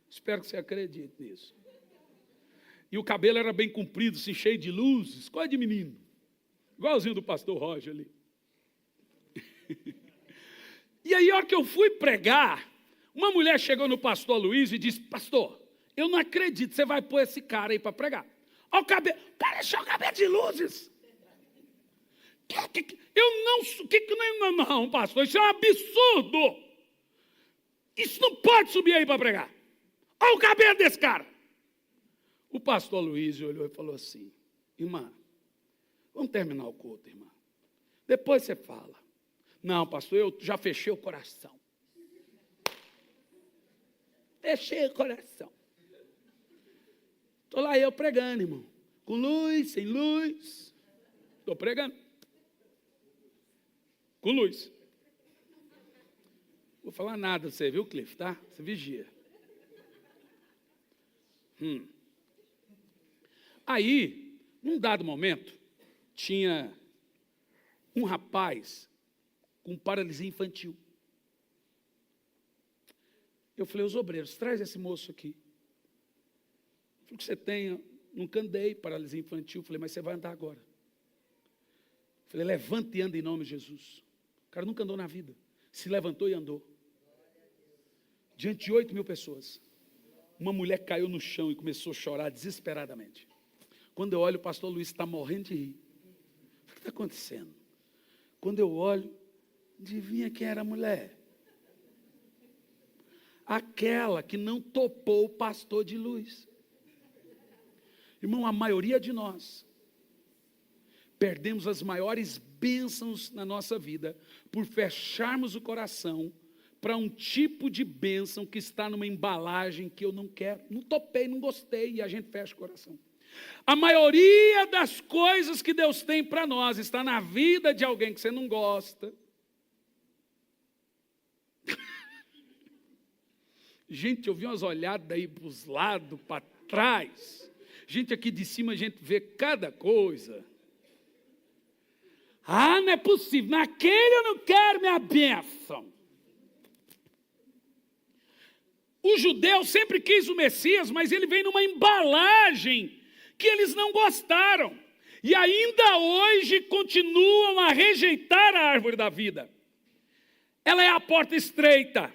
Espero que você acredite nisso. E o cabelo era bem comprido, assim, cheio de luzes, coisa de menino. Igualzinho do pastor Roger ali. E aí, a hora que eu fui pregar, uma mulher chegou no pastor Luiz e disse: pastor, eu não acredito, você vai pôr esse cara aí para pregar. Olha o cabelo, o cara encheu o cabelo de luzes. Não, pastor, isso é um absurdo. Isso não pode subir aí para pregar. Olha o cabelo desse cara. O pastor Luiz olhou e falou assim: irmã, vamos terminar o culto, irmã. Depois você fala. Não, pastor, eu já fechei o coração. Fechei o coração. Estou lá eu pregando, irmão. Com luz, sem luz. Estou pregando. Com luz. Vou falar nada, você viu, Cliff, tá? Você vigia. Aí, num dado momento, tinha um rapaz com paralisia infantil. Eu falei: os obreiros, traz esse moço aqui. O que você tem? Nunca andei, paralisia infantil. Falei: mas você vai andar agora. Falei: levanta e anda em nome de Jesus. O cara nunca andou na vida. Se levantou e andou. diante de 8.000 pessoas. Uma mulher caiu no chão e começou a chorar desesperadamente. Quando eu olho, o pastor Luiz está morrendo de rir. O que está acontecendo? Quando eu olho, adivinha quem era a mulher? Aquela que não topou o pastor de luz. Irmão, a maioria de nós perdemos as maiores bênçãos na nossa vida por fecharmos o coração para um tipo de bênção que está numa embalagem que eu não quero, não topei, não gostei, e a gente fecha o coração. A maioria das coisas que Deus tem para nós está na vida de alguém que você não gosta. Gente, eu vi umas olhadas aí para os lados, para trás. Gente, aqui de cima a gente vê cada coisa. Ah, não é possível, naquele eu não quero minha bênção. O judeu sempre quis o Messias, mas ele vem numa embalagem que eles não gostaram. E ainda hoje continuam a rejeitar a árvore da vida. Ela é a porta estreita.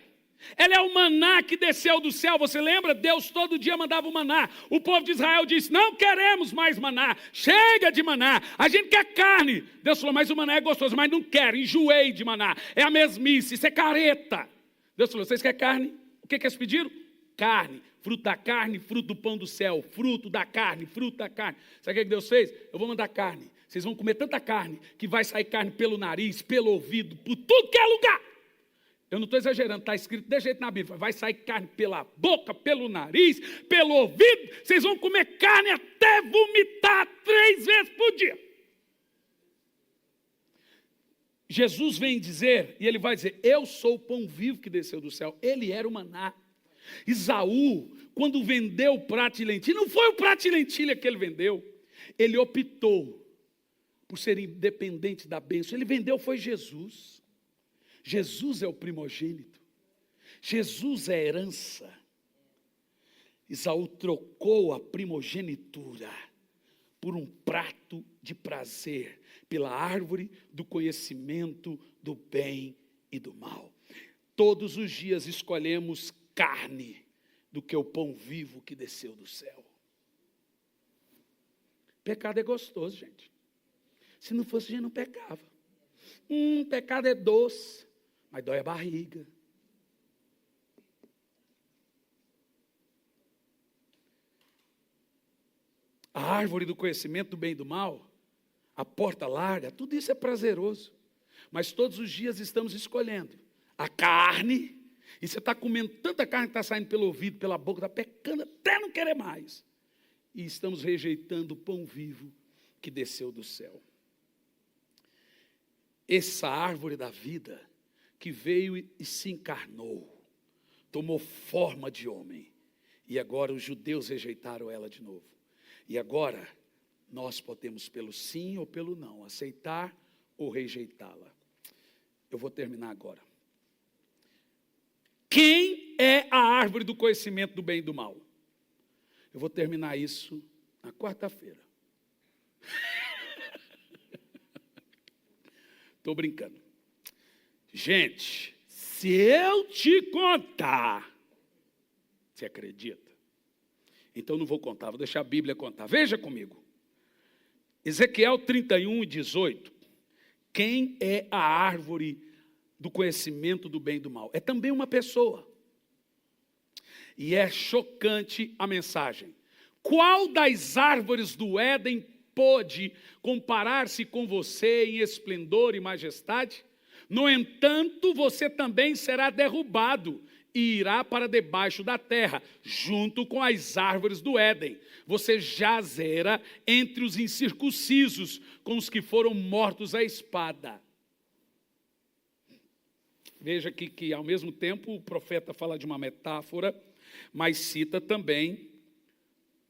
Ela é o maná que desceu do céu. Você lembra? Deus todo dia mandava o maná. O povo de Israel disse, não queremos mais maná. Chega de maná. A gente quer carne. Deus falou, mas o maná é gostoso. Mas não quero, enjoei de maná. É a mesmice, isso é careta. Deus falou, vocês querem carne? O que eles pediram? Carne. Fruto da carne, fruto do pão do céu. Fruto da carne, fruto da carne. Sabe o que Deus fez? Eu vou mandar carne. Vocês vão comer tanta carne que vai sair carne pelo nariz, pelo ouvido, por tudo que é lugar. Eu não estou exagerando, está escrito desse jeito na Bíblia. Vai sair carne pela boca, pelo nariz, pelo ouvido. Vocês vão comer carne até vomitar 3 vezes por dia. Jesus vem dizer, e ele vai dizer, eu sou o pão vivo que desceu do céu. Ele era o maná. Esaú, quando vendeu o prato de lentilha, não foi o prato de lentilha que ele vendeu. Ele optou por ser independente da bênção. Ele vendeu, foi Jesus. Jesus é o primogênito. Jesus é a herança. Esaú trocou a primogenitura por um prato de prazer, pela árvore do conhecimento do bem e do mal. Todos os dias escolhemos carne do que o pão vivo que desceu do céu. Pecado é gostoso, gente. Se não fosse, a gente não pecava. Pecado é doce, mas dói a barriga. A árvore do conhecimento do bem e do mal, a porta larga, tudo isso é prazeroso. Mas todos os dias estamos escolhendo a carne, e você está comendo tanta carne que está saindo pelo ouvido, pela boca, está pecando até não querer mais. E estamos rejeitando o pão vivo que desceu do céu. Essa árvore da vida que veio e se encarnou, tomou forma de homem, e agora os judeus rejeitaram ela de novo. E agora nós podemos, pelo sim ou pelo não, aceitar ou rejeitá-la. Eu vou terminar agora. Quem é a árvore do conhecimento do bem e do mal? Eu vou terminar isso na quarta-feira. Estou brincando. Gente, se eu te contar, você acredita? Então não vou contar, vou deixar a Bíblia contar. Veja comigo. Ezequiel 31:18. Quem é a árvore do conhecimento do bem e do mal? É também uma pessoa. E é chocante a mensagem. Qual das árvores do Éden pôde comparar-se com você em esplendor e majestade? No entanto, você também será derrubado e irá para debaixo da terra, junto com as árvores do Éden. Você jazera entre os incircuncisos, com os que foram mortos à espada. Veja aqui que, ao mesmo tempo, o profeta fala de uma metáfora, mas cita também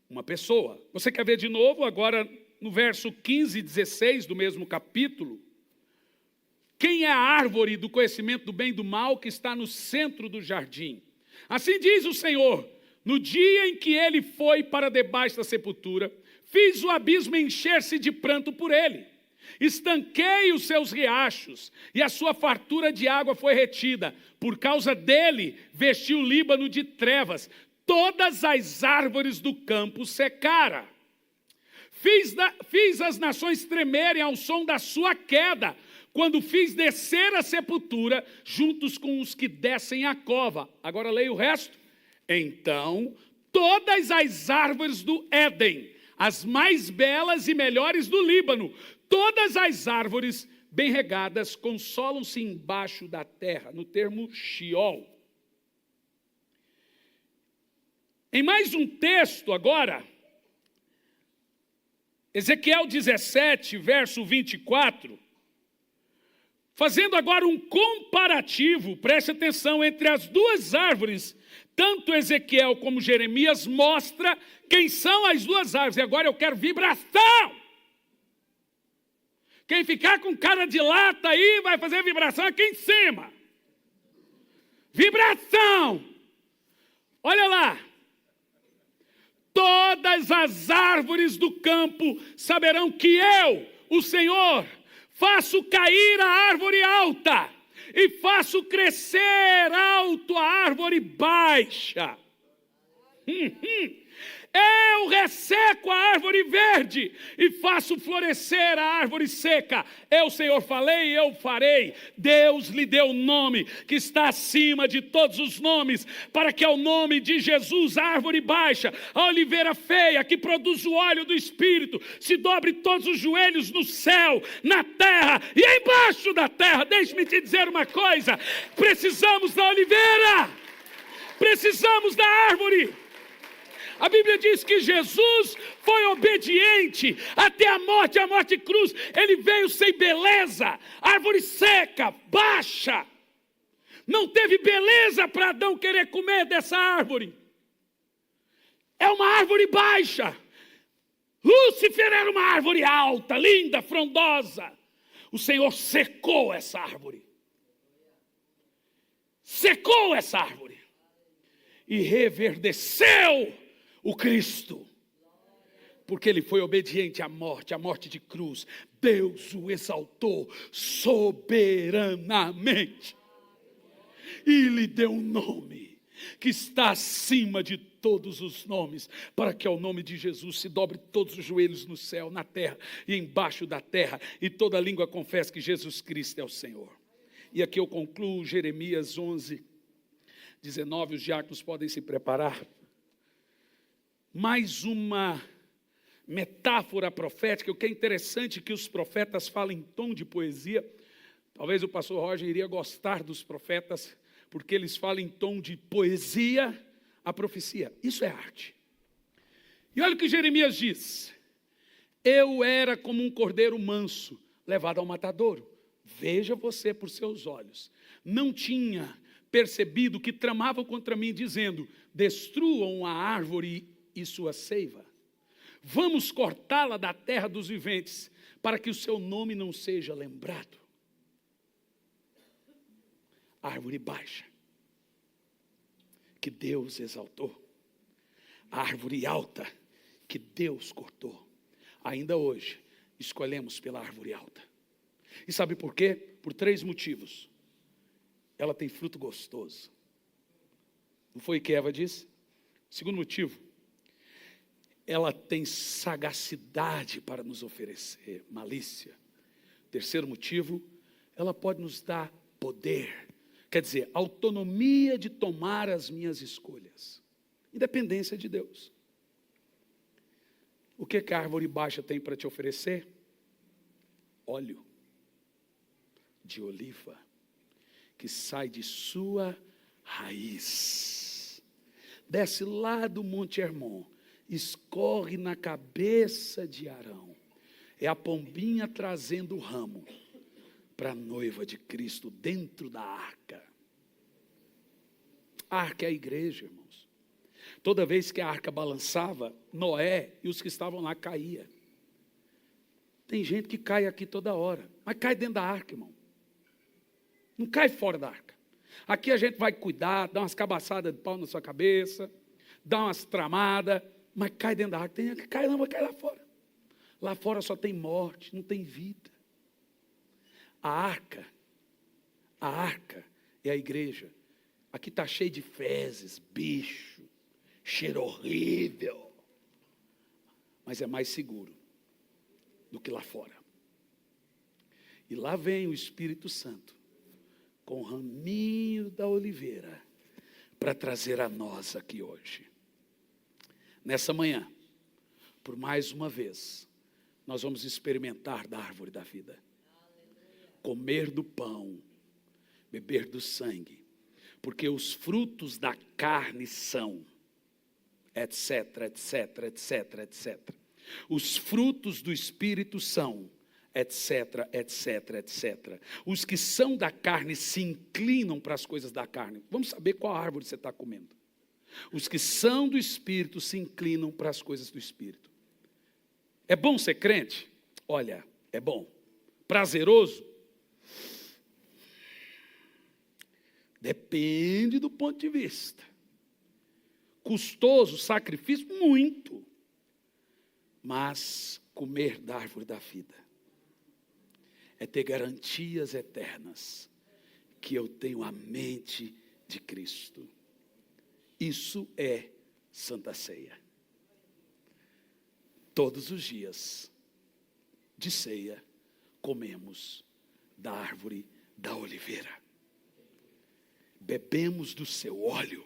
uma pessoa. Você quer ver de novo, agora, no verso 15 e 16 do mesmo capítulo? Quem é a árvore do conhecimento do bem e do mal que está no centro do jardim? Assim diz o Senhor, no dia em que ele foi para debaixo da sepultura, fiz o abismo encher-se de pranto por ele. Estanquei os seus riachos, e a sua fartura de água foi retida. Por causa dele, vestiu o Líbano de trevas. Todas as árvores do campo secaram. Fiz as nações tremerem ao som da sua queda, quando fiz descer a sepultura, juntos com os que descem a cova. Agora leia o resto. Então, todas as árvores do Éden, as mais belas e melhores do Líbano, todas as árvores bem regadas, consolam-se embaixo da terra, no termo Sheol. Em mais um texto agora, Ezequiel 17, verso 24, fazendo agora um comparativo, preste atenção, entre as duas árvores, tanto Ezequiel como Jeremias mostra quem são as duas árvores. E agora eu quero vibração. Quem ficar com cara de lata aí vai fazer vibração aqui em cima. Vibração. Olha lá. Todas as árvores do campo saberão que eu, o Senhor, faço cair a árvore alta e faço crescer alto a árvore baixa. Eu resseco a árvore verde e faço florescer a árvore seca. Eu, Senhor, falei e eu farei. Deus lhe deu um nome que está acima de todos os nomes, para que ao nome de Jesus, a árvore baixa, a oliveira feia, que produz o óleo do Espírito, se dobre todos os joelhos no céu, na terra e embaixo da terra. Deixe-me te dizer uma coisa: precisamos da oliveira, precisamos da árvore. A Bíblia diz que Jesus foi obediente até a morte de cruz. Ele veio sem beleza, árvore seca, baixa. Não teve beleza para Adão querer comer dessa árvore. É uma árvore baixa. Lúcifer era uma árvore alta, linda, frondosa. O Senhor secou essa árvore. Secou essa árvore. E reverdeceu o Cristo, porque ele foi obediente à morte de cruz. Deus o exaltou soberanamente e lhe deu um nome que está acima de todos os nomes, para que ao nome de Jesus se dobre todos os joelhos no céu, na terra e embaixo da terra, e toda língua confesse que Jesus Cristo é o Senhor. E aqui eu concluo Jeremias 11, 19, os diáconos podem se preparar. Mais uma metáfora profética. O que é interessante que os profetas falam em tom de poesia. Talvez o pastor Roger iria gostar dos profetas, porque eles falam em tom de poesia a profecia. Isso é arte. E olha o que Jeremias diz: eu era como um cordeiro manso, levado ao matadouro. Veja você por seus olhos. Não tinha percebido que tramavam contra mim, dizendo: destruam a árvore e sua seiva. Vamos cortá-la da terra dos viventes, para que o seu nome não seja lembrado. Árvore baixa, que Deus exaltou. Árvore alta, que Deus cortou. Ainda hoje, escolhemos pela árvore alta. E sabe por quê? Por 3 motivos. Ela tem fruto gostoso. Não foi o que Eva disse? Segundo motivo, ela tem sagacidade para nos oferecer, malícia. Terceiro motivo, ela pode nos dar poder, quer dizer, autonomia de tomar as minhas escolhas, independência de Deus. O que a árvore baixa tem para te oferecer? Óleo de oliva, que sai de sua raiz, desce lá do Monte Hermon, escorre na cabeça de Arão. É a pombinha trazendo o ramo para a noiva de Cristo dentro da arca. A arca é a igreja, irmãos. Toda vez que a arca balançava, Noé e os que estavam lá caíam. Tem gente que cai aqui toda hora, mas cai dentro da arca, irmão. Não cai fora da arca. Aqui a gente vai cuidar, dá umas cabaçadas de pau na sua cabeça, dá umas tramadas, mas cai dentro da arca. Tem gente que cai, não vai cair lá fora. Lá fora só tem morte, não tem vida. A arca é a igreja. Aqui está cheio de fezes, bicho, cheiro horrível. Mas é mais seguro do que lá fora. E lá vem o Espírito Santo, com o raminho da oliveira, para trazer a nós aqui hoje. Nessa manhã, por mais uma vez, nós vamos experimentar da árvore da vida. Comer do pão, beber do sangue, porque os frutos da carne são, etc, etc, etc, etc. Os frutos do Espírito são, etc, etc, etc. Os que são da carne se inclinam para as coisas da carne. Vamos saber qual árvore você está comendo. Os que são do Espírito se inclinam para as coisas do Espírito. É bom ser crente? Olha, é bom. Prazeroso? Depende do ponto de vista. Custoso, sacrifício, muito. Mas comer da árvore da vida é ter garantias eternas que eu tenho a mente de Cristo. Isso é Santa Ceia. Todos os dias de ceia comemos da árvore da oliveira. Bebemos do seu óleo,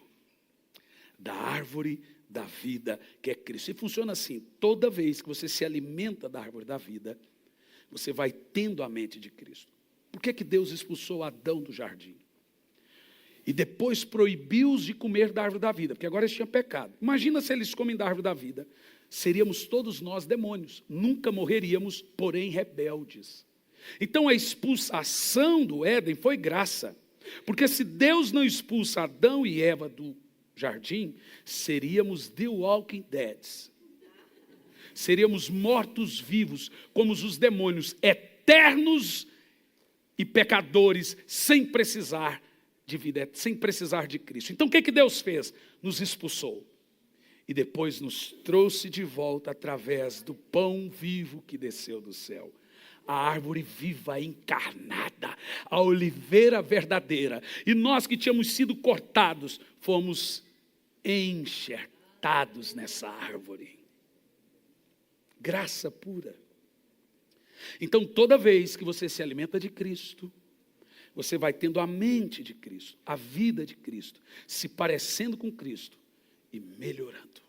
da árvore da vida que é Cristo. E funciona assim: toda vez que você se alimenta da árvore da vida, você vai tendo a mente de Cristo. Por que Deus expulsou Adão do jardim? E depois proibiu-os de comer da árvore da vida, porque agora eles tinham pecado. Imagina se eles comem da árvore da vida. Seríamos todos nós demônios. Nunca morreríamos, porém rebeldes. Então a expulsação do Éden foi graça. Porque se Deus não expulsa Adão e Eva do jardim, seríamos The Walking Dead. Seríamos mortos-vivos, como os demônios, eternos e pecadores, sem precisar de vida, sem precisar de Cristo. Então o que Deus fez? Nos expulsou. E depois nos trouxe de volta através do pão vivo que desceu do céu. A árvore viva encarnada, a oliveira verdadeira. E nós que tínhamos sido cortados, fomos enxertados nessa árvore. Graça pura. Então, toda vez que você se alimenta de Cristo, você vai tendo a mente de Cristo, a vida de Cristo, se parecendo com Cristo e melhorando.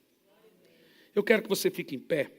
Eu quero que você fique em pé.